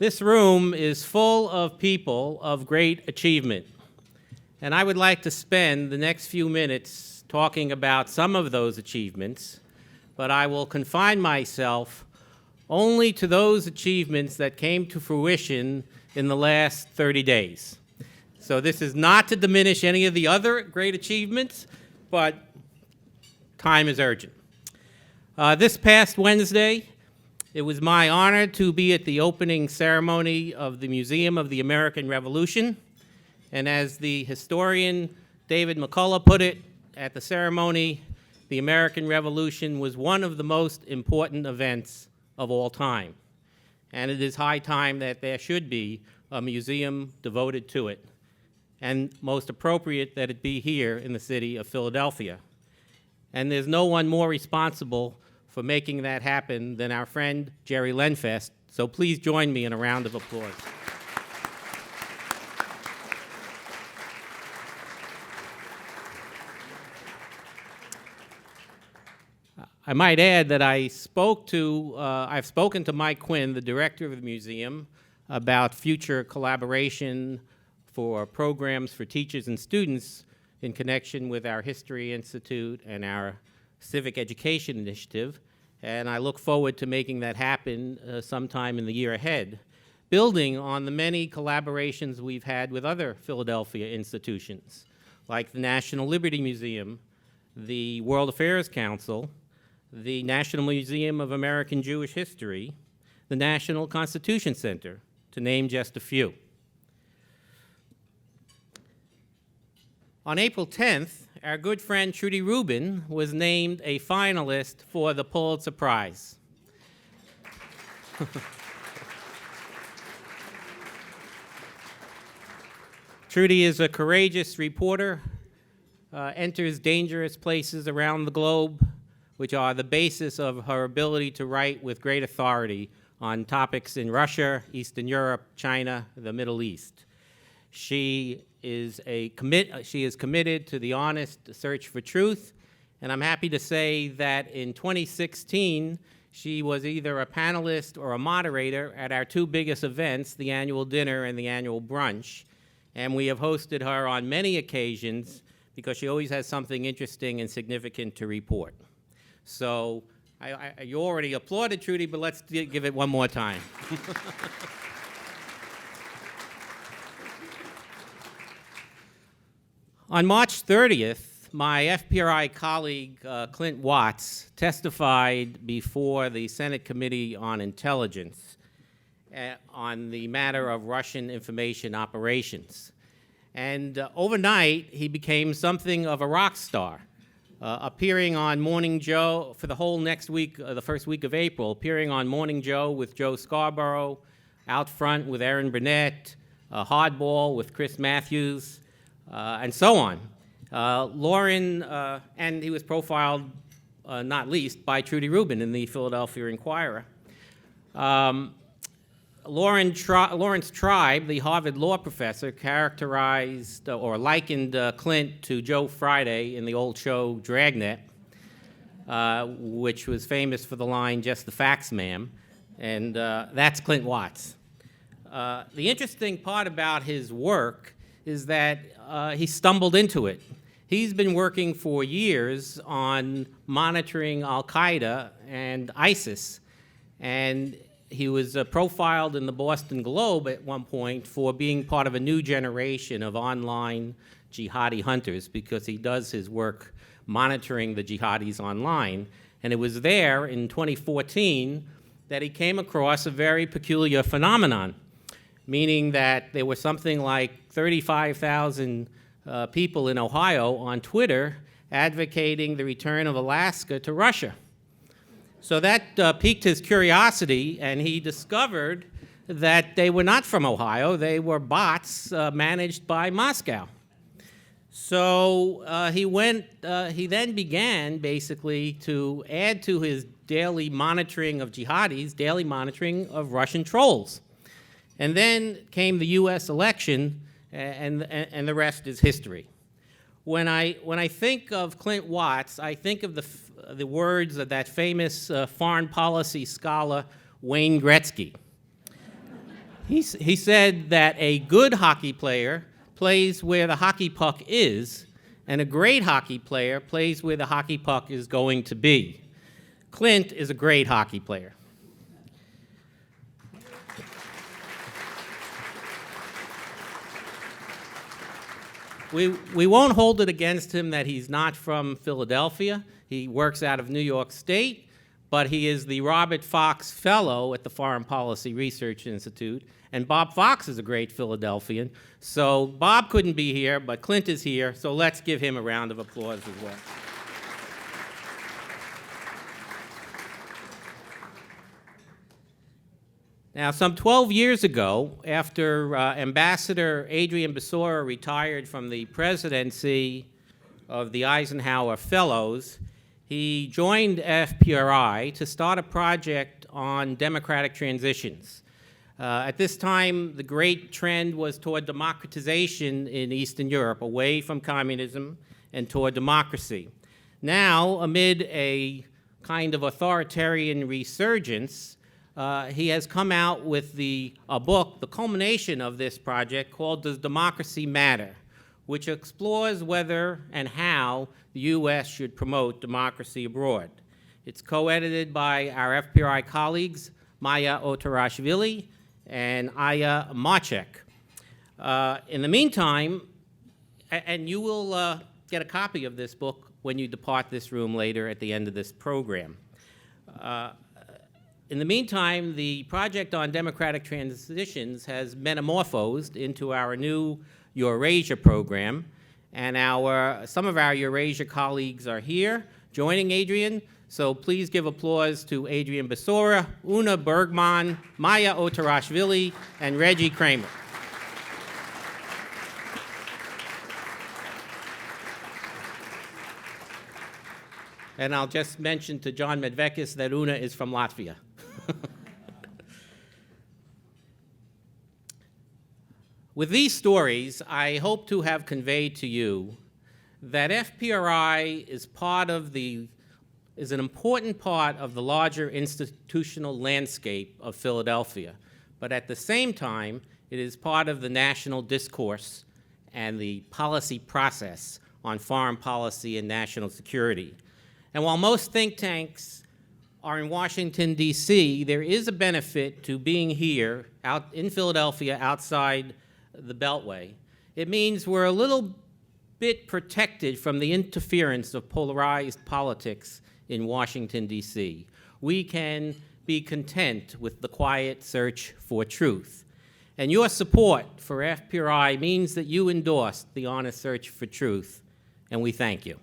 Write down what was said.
This room is full of people of great achievement, and I would like to spend the next few minutes talking about some of those achievements, but I will confine myself only to those achievements that came to fruition in the last 30 days. So this is not to diminish any of the other great achievements, but time is urgent. This past Wednesday, it was my honor to be at the opening ceremony of the Museum of the American Revolution. And as the historian David McCullough put it at the ceremony, the American Revolution was one of the most important events of all time. And it is high time that there should be a museum devoted to it, and most appropriate that it be here in the city of Philadelphia. And there's no one more responsible for making that happen than our friend Jerry Lenfest. So please join me in a round of applause. I might add that I've spoken to Mike Quinn, the director of the museum, about future collaboration for programs for teachers and students in connection with our History Institute and our Civic Education Initiative, and I look forward to making that happen sometime in the year ahead, building on the many collaborations we've had with other Philadelphia institutions, like the National Liberty Museum, the World Affairs Council, the National Museum of American Jewish History, the National Constitution Center, to name just a few. On April 10th, our good friend Trudy Rubin was named a finalist for the Pulitzer Prize. Trudy is a courageous reporter, enters dangerous places around the globe, which are the basis of her ability to write with great authority on topics in Russia, Eastern Europe, China, the Middle East. She is committed to the honest search for truth, and I'm happy to say that in 2016, she was either a panelist or a moderator at our two biggest events, the annual dinner and the annual brunch, and we have hosted her on many occasions because she always has something interesting and significant to report. So you already applauded Trudy, but let's give it one more time. On March 30th, my FPRI colleague, Clint Watts, testified before the Senate Committee on Intelligence on the matter of Russian information operations. And overnight, he became something of a rock star, appearing on Morning Joe for the whole next week, the first week of April, appearing on Morning Joe with Joe Scarborough, Out Front with Erin Burnett, Hardball with Chris Matthews, and so on. And he was profiled, not least, by Trudy Rubin in the Philadelphia Inquirer. Lawrence Tribe, the Harvard law professor, characterized or likened Clint to Joe Friday in the old show Dragnet, which was famous for the line, "Just the facts, ma'am," and that's Clint Watts. The interesting part about his work is that he stumbled into it. He's been working for years on monitoring Al-Qaeda and ISIS, and he was profiled in the Boston Globe at one point for being part of a new generation of online jihadi hunters because he does his work monitoring the jihadis online. And it was there in 2014 that he came across a very peculiar phenomenon, meaning that there were something like 35,000 people in Ohio on Twitter advocating the return of Alaska to Russia. So that piqued his curiosity, and he discovered that they were not from Ohio. They were bots managed by Moscow. So he then began basically to add to his daily monitoring of jihadis, daily monitoring of Russian trolls. And then came the U.S. election, and the rest is history. When I think of Clint Watts, I think of the words of that famous foreign policy scholar, Wayne Gretzky. He said that a good hockey player plays where the hockey puck is, and a great hockey player plays where the hockey puck is going to be. Clint is a great hockey player. We won't hold it against him that he's not from Philadelphia. He works out of New York State, but he is the Robert Fox Fellow at the Foreign Policy Research Institute, and Bob Fox is a great Philadelphian. So Bob couldn't be here, but Clint is here, so let's give him a round of applause as well. Now, some 12 years ago, after Ambassador Adrian Basora retired from the presidency of the Eisenhower Fellows, he joined FPRI to start a project on democratic transitions. At this time, the great trend was toward democratization in Eastern Europe, away from communism and toward democracy. Now, amid a kind of authoritarian resurgence, he has come out with a book, the culmination of this project, called Does Democracy Matter?, which explores whether and how the U.S. should promote democracy abroad. It's co-edited by our FPRI colleagues, Maya Otarashvili and Aya Marchek. In the meantime, and you will get a copy of this book when you depart this room later at the end of this program. In the meantime, the project on democratic transitions has metamorphosed into our new Eurasia program, and some of our Eurasia colleagues are here joining Adrian, so please give applause to Adrian Basora, Una Bergman, Maya Otarashvili, and Reggie Kramer. And I'll just mention to John Medvekis that Una is from Latvia. With these stories, I hope to have conveyed to you that FPRI is an important part of the larger institutional landscape of Philadelphia, but at the same time, it is part of the national discourse and the policy process on foreign policy and national security. And while most think tanks are in Washington, D.C., there is a benefit to being here out in Philadelphia outside the Beltway. It means we're a little bit protected from the interference of polarized politics in Washington, D.C. We can be content with the quiet search for truth. And your support for FPRI means that you endorsed the honest search for truth, and we thank you.